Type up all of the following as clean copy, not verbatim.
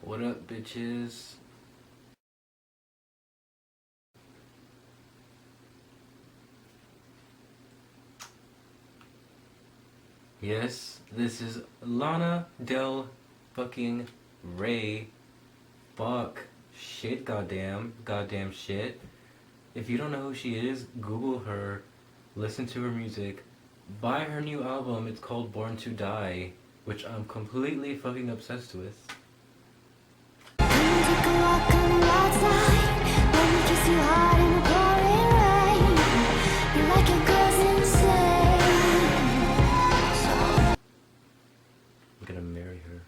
What up, bitches? Yes, this is Lana Del fucking Rey. Fuck. Shit, goddamn. Goddamn shit. If you don't know who she is, Google her, listen to her music, buy her new album. It's called Born to Die, which I'm completely fucking obsessed with. I'm gonna marry her.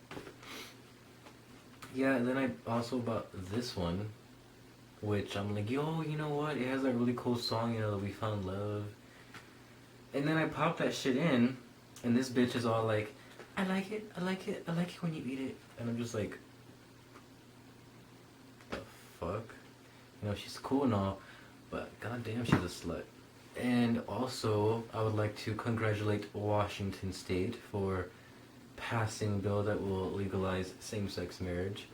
Yeah, and then I also bought this one, which I'm like, yo, you know what? It has that really cool song, you know, that We Found Love. And then I pop that shit in, and this bitch is all like, I like it, I like it, I like it when you eat it. And I'm just like, the fuck? You know, she's cool and all, but goddamn, she's a slut. And also, I would like to congratulate Washington State for passing a bill that will legalize same-sex marriage.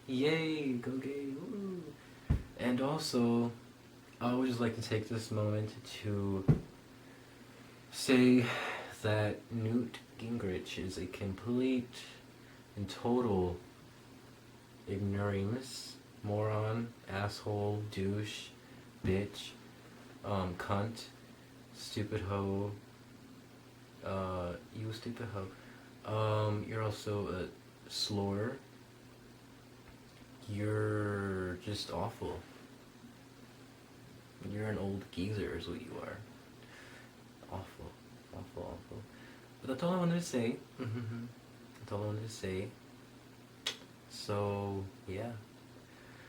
Yay, go gay, woo. And also, I would just like to take this moment to say that Newt Gingrich is a complete and total ignoramus, moron, asshole, douche, bitch, cunt, stupid hoe, you stupid hoe. You're also a slur. You're just awful. You're an old geezer is what you are. Awful. Awful, awful. But that's all I wanted to say. That's all I wanted to say. So, yeah.